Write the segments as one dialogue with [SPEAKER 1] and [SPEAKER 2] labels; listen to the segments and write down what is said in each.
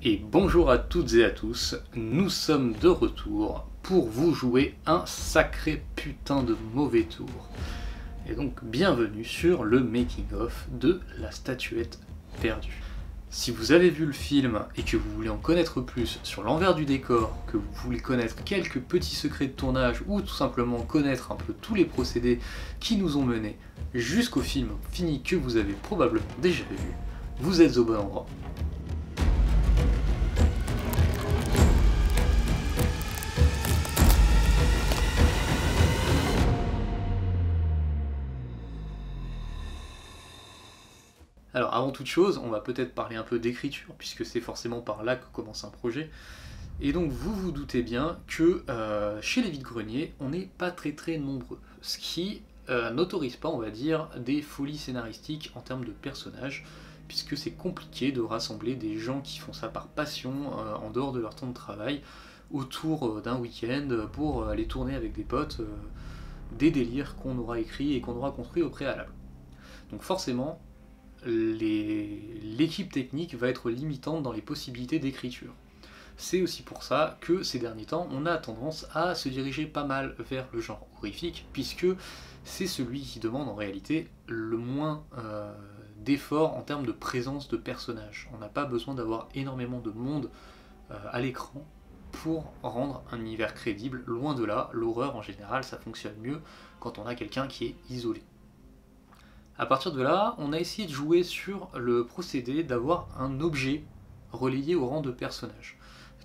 [SPEAKER 1] Et bonjour à toutes et à tous, nous sommes de retour pour vous jouer un sacré putain de mauvais tour. Et donc bienvenue sur le making of de La Statuette Perdue. Si vous avez vu le film et que vous voulez en connaître plus sur l'envers du décor, que vous voulez connaître quelques petits secrets de tournage ou tout simplement connaître un peu tous les procédés qui nous ont menés jusqu'au film fini que vous avez probablement déjà vu, vous êtes au bon endroit. Alors avant toute chose, on va peut-être parler un peu d'écriture, puisque c'est forcément par là que commence un projet. Et donc vous vous doutez bien que chez les Vides-Greniers, on n'est pas très nombreux, ce qui n'autorise pas, on va dire, des folies scénaristiques en termes de personnages, puisque c'est compliqué de rassembler des gens qui font ça par passion, en dehors de leur temps de travail, autour d'un week-end, pour aller tourner avec des potes, des délires qu'on aura écrits et qu'on aura construits au préalable. Donc forcément, l'équipe technique va être limitante dans les possibilités d'écriture. C'est aussi pour ça que ces derniers temps, on a tendance à se diriger pas mal vers le genre horrifique, puisque c'est celui qui demande en réalité le moins d'efforts en termes de présence de personnages. On n'a pas besoin d'avoir énormément de monde à l'écran pour rendre un univers crédible. Loin de là, l'horreur en général, ça fonctionne mieux quand on a quelqu'un qui est isolé. A partir de là, on a essayé de jouer sur le procédé d'avoir un objet relayé au rang de personnage.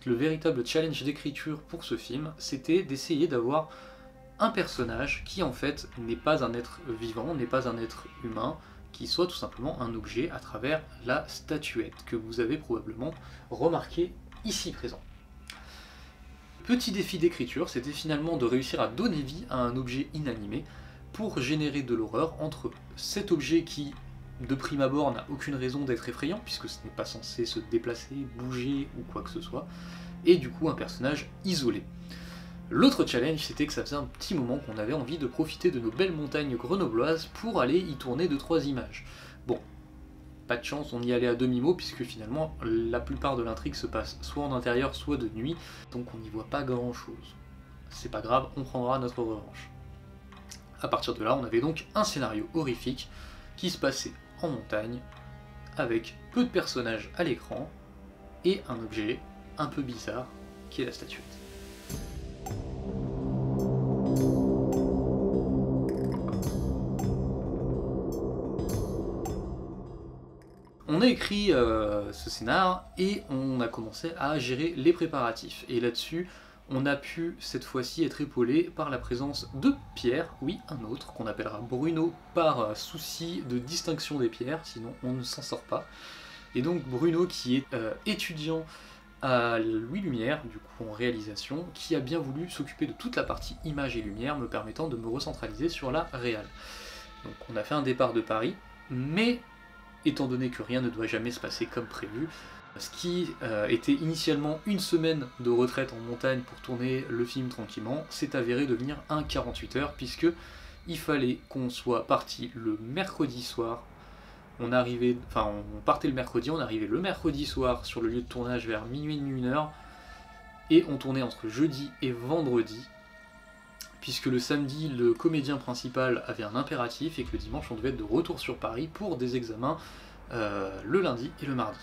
[SPEAKER 1] Le véritable challenge d'écriture pour ce film, c'était d'essayer d'avoir un personnage qui en fait n'est pas un être vivant, n'est pas un être humain, qui soit tout simplement un objet à travers la statuette que vous avez probablement remarqué ici présent. Petit défi d'écriture, c'était finalement de réussir à donner vie à un objet inanimé pour générer de l'horreur entre cet objet qui, de prime abord, n'a aucune raison d'être effrayant, puisque ce n'est pas censé se déplacer, bouger ou quoi que ce soit, et du coup un personnage isolé. L'autre challenge, c'était que ça faisait un petit moment qu'on avait envie de profiter de nos belles montagnes grenobloises pour aller y tourner 2-3 images. Bon, pas de chance, on y allait à demi-mot, puisque finalement la plupart de l'intrigue se passe soit en intérieur, soit de nuit, donc on n'y voit pas grand-chose. C'est pas grave, on prendra notre revanche. À partir de là, on avait donc un scénario horrifique qui se passait en montagne, avec peu de personnages à l'écran, et un objet un peu bizarre, qui est la statuette. On a écrit ce scénar, et on a commencé à gérer les préparatifs. Et là-dessus, on a pu cette fois-ci être épaulé par la présence de Pierre, oui, un autre, qu'on appellera Bruno par souci de distinction des pierres, sinon on ne s'en sort pas. Et donc Bruno qui est étudiant à Louis Lumière, du coup en réalisation, qui a bien voulu s'occuper de toute la partie image et lumière, me permettant de me recentraliser sur la réal. Donc on a fait un départ de Paris, mais étant donné que rien ne doit jamais se passer comme prévu, ce qui était initialement une semaine de retraite en montagne pour tourner le film tranquillement, s'est avéré devenir un 48 heures, puisque il fallait qu'on soit parti le mercredi soir. On partait le mercredi, on arrivait le mercredi soir sur le lieu de tournage vers minuit 1h, et on tournait entre jeudi et vendredi, puisque le samedi, le comédien principal avait un impératif, et que le dimanche, on devait être de retour sur Paris pour des examens le lundi et le mardi.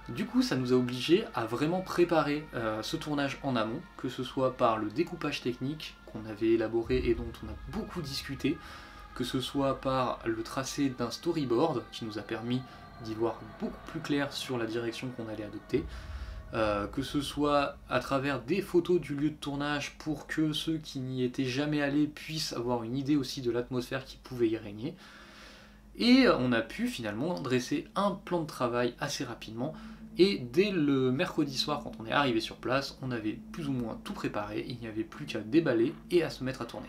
[SPEAKER 1] Du coup, ça nous a obligés à vraiment préparer ce tournage en amont, que ce soit par le découpage technique qu'on avait élaboré et dont on a beaucoup discuté, que ce soit par le tracé d'un storyboard qui nous a permis d'y voir beaucoup plus clair sur la direction qu'on allait adopter, que ce soit à travers des photos du lieu de tournage pour que ceux qui n'y étaient jamais allés puissent avoir une idée aussi de l'atmosphère qui pouvait y régner. Et on a pu finalement dresser un plan de travail assez rapidement, et dès le mercredi soir, quand on est arrivé sur place, on avait plus ou moins tout préparé, il n'y avait plus qu'à déballer et à se mettre à tourner.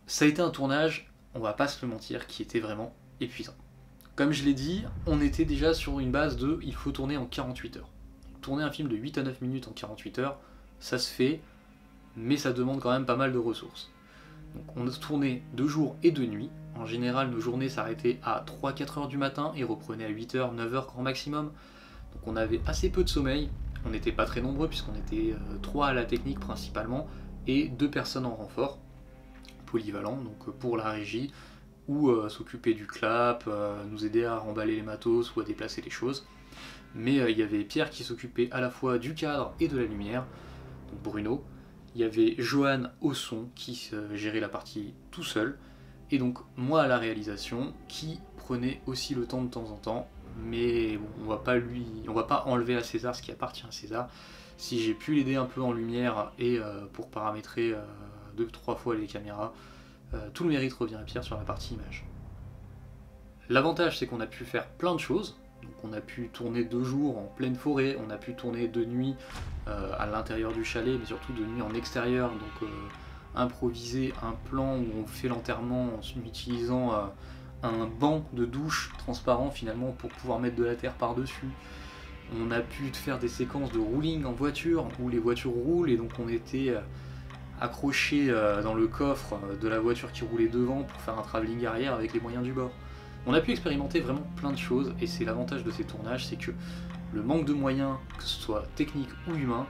[SPEAKER 1] Ça a été un tournage, on va pas se le mentir, qui était vraiment épuisant. Comme je l'ai dit, on était déjà sur une base de il faut tourner en 48 heures. Tourner un film de 8 à 9 minutes en 48 heures, ça se fait, mais ça demande quand même pas mal de ressources. Donc on a tourné de jour et de nuit. En général, nos journées s'arrêtaient à 3-4 heures du matin et reprenaient à 8 heures, 9 heures grand maximum. Donc on avait assez peu de sommeil. On n'était pas très nombreux puisqu'on était 3 à la technique principalement et 2 personnes en renfort polyvalent, donc pour la régie ou s'occuper du clap, nous aider à remballer les matos ou à déplacer les choses. Mais il y avait Pierre qui s'occupait à la fois du cadre et de la lumière, donc Bruno. Il y avait Johan au son qui gérait la partie tout seul. Et donc moi à la réalisation qui prenait aussi le temps de temps en temps. Mais bon, on va pas enlever à César ce qui appartient à César. Si j'ai pu l'aider un peu en lumière et pour paramétrer 2-3 fois les caméras, tout le mérite revient à Pierre sur la partie image. L'avantage c'est qu'on a pu faire plein de choses. Donc on a pu tourner de jour en pleine forêt, on a pu tourner de nuit à l'intérieur du chalet, mais surtout de nuit en extérieur, donc improviser un plan où on fait l'enterrement en utilisant un banc de douche transparent finalement pour pouvoir mettre de la terre par-dessus. On a pu faire des séquences de rouling en voiture où les voitures roulent et donc on était accrochés dans le coffre de la voiture qui roulait devant pour faire un travelling arrière avec les moyens du bord. On a pu expérimenter vraiment plein de choses et c'est l'avantage de ces tournages, c'est que le manque de moyens, que ce soit technique ou humain,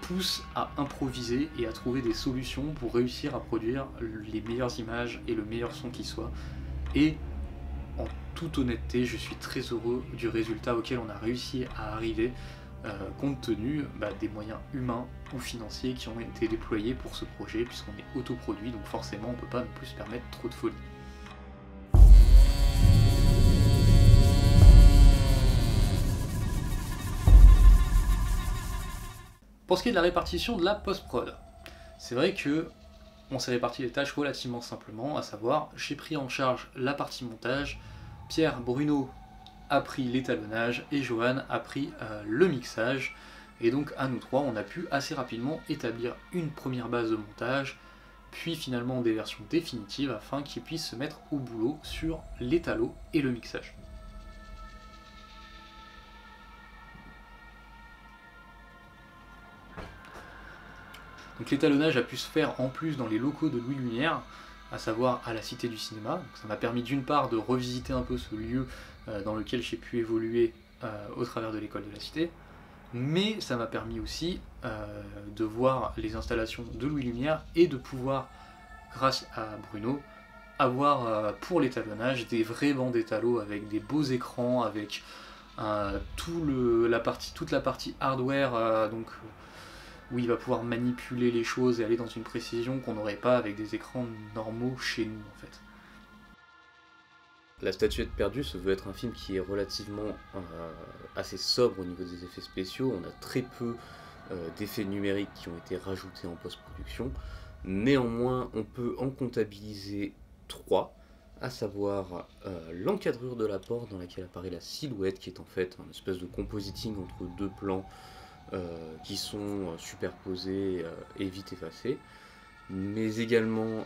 [SPEAKER 1] pousse à improviser et à trouver des solutions pour réussir à produire les meilleures images et le meilleur son qui soit. Et en toute honnêteté, je suis très heureux du résultat auquel on a réussi à arriver, compte tenu des moyens humains ou financiers qui ont été déployés pour ce projet, puisqu'on est autoproduit, donc forcément on ne peut pas non plus se permettre trop de folie. Pour ce qui est de la répartition de la post-prod, c'est vrai que on s'est réparti les tâches relativement simplement, à savoir j'ai pris en charge la partie montage, Pierre Bruno a pris l'étalonnage et Johan a pris le mixage. Et donc à nous trois, on a pu assez rapidement établir une première base de montage, puis finalement des versions définitives afin qu'ils puissent se mettre au boulot sur l'étalo et le mixage. Donc l'étalonnage a pu se faire en plus dans les locaux de Louis Lumière, à savoir à la Cité du Cinéma. Donc ça m'a permis d'une part de revisiter un peu ce lieu dans lequel j'ai pu évoluer au travers de l'école de la Cité, mais ça m'a permis aussi de voir les installations de Louis Lumière et de pouvoir, grâce à Bruno, avoir pour l'étalonnage des vrais bancs d'étalo avec des beaux écrans, avec toute la partie hardware, où il va pouvoir manipuler les choses et aller dans une précision qu'on n'aurait pas avec des écrans normaux chez nous en fait.
[SPEAKER 2] La Statuette perdue se veut être un film qui est relativement assez sobre au niveau des effets spéciaux. On a très peu d'effets numériques qui ont été rajoutés en post-production. Néanmoins, on peut en comptabiliser 3, à savoir l'encadrure de la porte dans laquelle apparaît la silhouette, qui est en fait une espèce de compositing entre deux plans qui sont superposés et vite effacés, mais également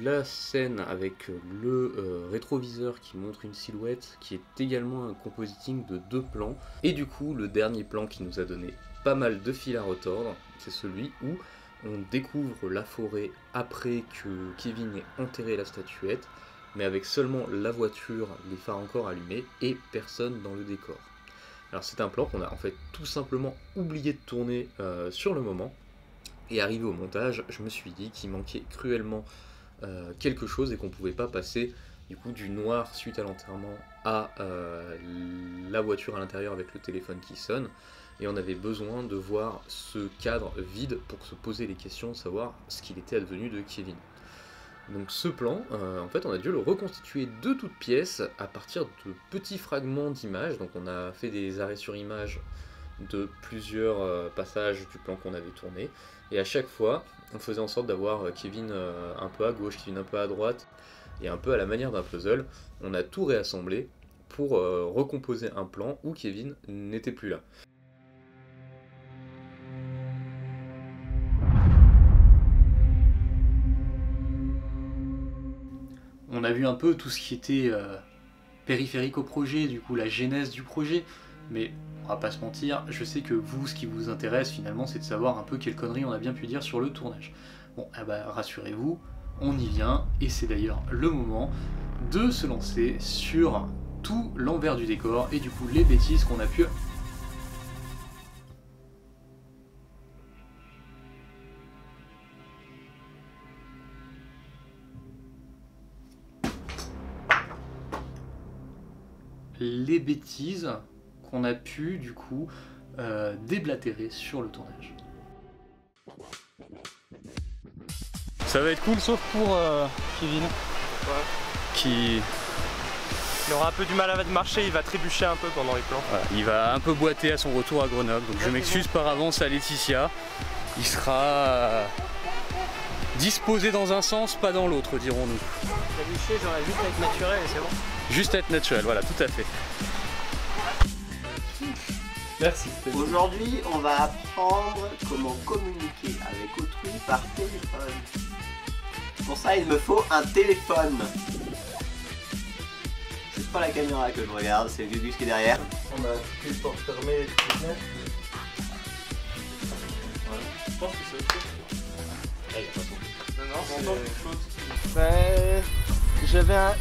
[SPEAKER 2] la scène avec le rétroviseur qui montre une silhouette, qui est également un compositing de 2 plans, et du coup le dernier plan qui nous a donné pas mal de fil à retordre, c'est celui où on découvre la forêt après que Kevin ait enterré la statuette, mais avec seulement la voiture, les phares encore allumés, et personne dans le décor. Alors c'est un plan qu'on a en fait tout simplement oublié de tourner sur le moment, et arrivé au montage, je me suis dit qu'il manquait cruellement quelque chose et qu'on pouvait pas passer du coup du noir suite à l'enterrement à la voiture à l'intérieur avec le téléphone qui sonne, et on avait besoin de voir ce cadre vide pour se poser les questions de savoir ce qu'il était advenu de Kevin. Donc ce plan, en fait on a dû le reconstituer de toutes pièces à partir de petits fragments d'images. Donc on a fait des arrêts sur image de plusieurs passages du plan qu'on avait tourné, et à chaque fois on faisait en sorte d'avoir Kevin un peu à gauche, Kevin un peu à droite, et un peu à la manière d'un puzzle, on a tout réassemblé pour recomposer un plan où Kevin n'était plus là.
[SPEAKER 1] On a vu un peu tout ce qui était périphérique au projet, du coup la genèse du projet, mais on va pas se mentir, je sais que vous, ce qui vous intéresse finalement, c'est de savoir un peu quelle connerie on a bien pu dire sur le tournage. Bon, rassurez-vous, on y vient, et c'est d'ailleurs le moment de se lancer sur tout l'envers du décor et du coup les bêtises qu'on a pu... les bêtises qu'on a pu du coup déblatérer sur le tournage.
[SPEAKER 3] Ça va être cool sauf pour Kevin.
[SPEAKER 4] Ouais.
[SPEAKER 3] Qui...
[SPEAKER 4] Il aura un peu du mal à marcher, il va trébucher un peu pendant les plans.
[SPEAKER 3] Voilà, il va un peu boiter à son retour à Grenoble, donc je m'excuse par avance à Laetitia. Il sera disposé dans un sens, pas dans l'autre, dirons-nous.
[SPEAKER 4] Trébucher, j'aurais juste à être naturel et c'est bon.
[SPEAKER 3] Juste être naturel, voilà, tout à fait.
[SPEAKER 1] Merci.
[SPEAKER 5] Aujourd'hui, on va apprendre comment communiquer avec autrui par téléphone. Pour ça, il me faut un téléphone. C'est pas la caméra que je regarde, c'est le Gugus qui est derrière. On a toutes les portes fermées et toutes les fenêtres.
[SPEAKER 4] Ouais. Je pense que c'est autre chose.
[SPEAKER 5] Ah, il y a pas son.
[SPEAKER 4] Non, c'est quelque chose.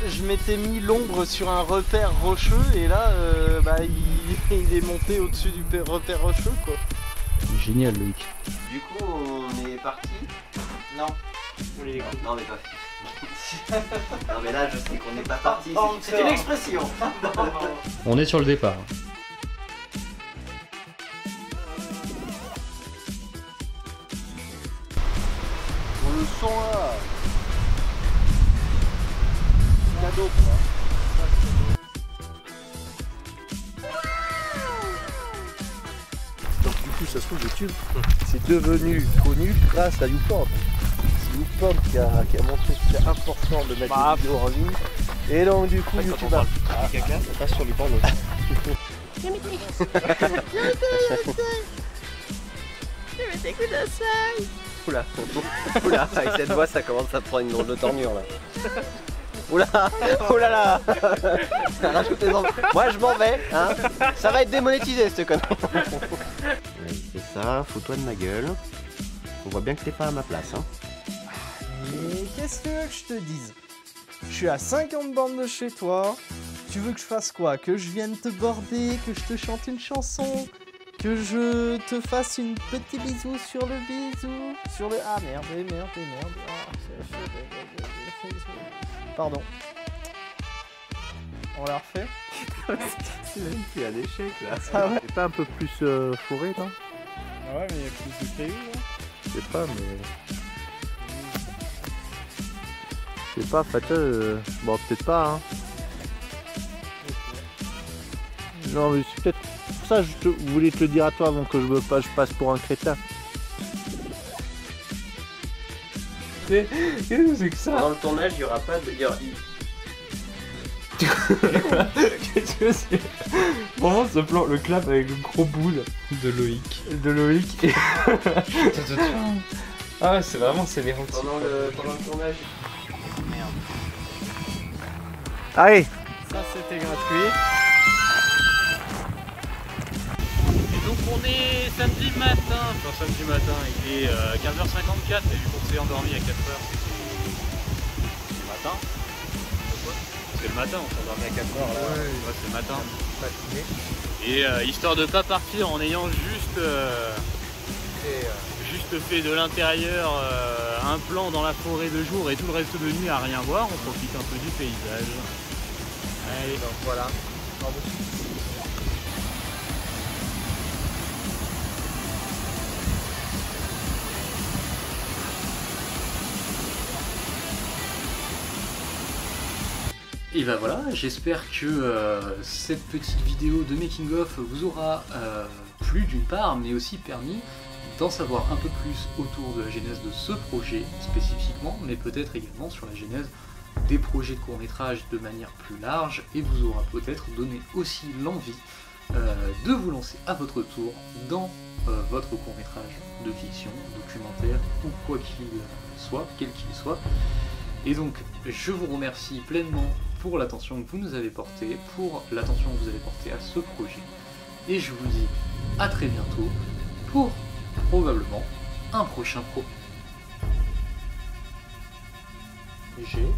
[SPEAKER 6] Je m'étais mis l'ombre sur un repère rocheux et là il est monté au-dessus du repère rocheux quoi.
[SPEAKER 3] Génial Loïc.
[SPEAKER 5] Du coup, on est parti.
[SPEAKER 6] Non.
[SPEAKER 5] Non, mais pas. Non, mais là, je sais qu'on n'est pas parti. C'est une expression.
[SPEAKER 1] On est sur le départ.
[SPEAKER 6] On le sent là. Cadeau quoi.
[SPEAKER 7] Donc du coup ça se trouve YouTube c'est devenu connu grâce à YouPorn. C'est YouPorn qui a montré que c'était important de mettre des vidéos en ligne. Et donc du coup YouTube a... pas sur YouPorn aussi.
[SPEAKER 5] Oula, oula, avec cette voix ça commence à prendre une drôle de tournure là. Oula, oula là. Rajoutez-en. Moi je m'en vais, hein. Ça va être démonétisé ce connerie. C'est ça, fous-toi de ma gueule. On voit bien que t'es pas à ma place, hein.
[SPEAKER 6] Mais qu'est-ce que tu veux que je te dise? Je suis à 50 bornes de chez toi. Tu veux que je fasse quoi? Que je vienne te border? Que je te chante une chanson? Que je te fasse une petit bisou sur le bisou? Sur le... Ah merde, merde. Ah, pardon. On la refait?
[SPEAKER 7] C'est même plus un échec là.
[SPEAKER 6] Ah ouais.
[SPEAKER 7] C'est pas un peu plus fourré là?
[SPEAKER 6] Ah ouais, mais il y a plus de cailloux là.
[SPEAKER 7] Je sais pas mais... Je sais pas, bon peut-être pas hein. Non mais c'est peut-être pour ça que je voulais te le dire à toi avant que je passe pour un crétin.
[SPEAKER 3] Qu'est-ce que c'est que ça?
[SPEAKER 5] Dans le tournage, il y aura pas de...
[SPEAKER 3] Qu'est-ce que c'est? Vraiment ce plan, le clap avec le gros boule de Loïc. Et... ah ouais, c'est vraiment c'est l'érotique.
[SPEAKER 5] Pendant le tournage.
[SPEAKER 6] Merde.
[SPEAKER 7] Allez.
[SPEAKER 6] Ça c'était gratuit.
[SPEAKER 3] Et donc on est samedi matin, il est 15h54 et vu qu'on s'est endormi à 4h, c'est le matin. C'est le matin, on s'est endormi à 4h là, ouais, c'est le matin. Et histoire de pas partir en ayant juste fait de l'intérieur un plan dans la forêt de jour et tout le reste de nuit à rien voir, on profite un peu du paysage. Allez, donc voilà.
[SPEAKER 1] Et ben voilà, j'espère que cette petite vidéo de making of vous aura plu d'une part, mais aussi permis d'en savoir un peu plus autour de la genèse de ce projet spécifiquement, mais peut-être également sur la genèse des projets de court-métrage de manière plus large, et vous aura peut-être donné aussi l'envie de vous lancer à votre tour dans votre court-métrage de fiction, documentaire ou quoi qu'il soit, quel qu'il soit. Et donc je vous remercie pleinement pour l'attention que vous nous avez portée, pour l'attention que vous avez portée à ce projet, et je vous dis à très bientôt pour probablement un prochain pro.
[SPEAKER 6] G.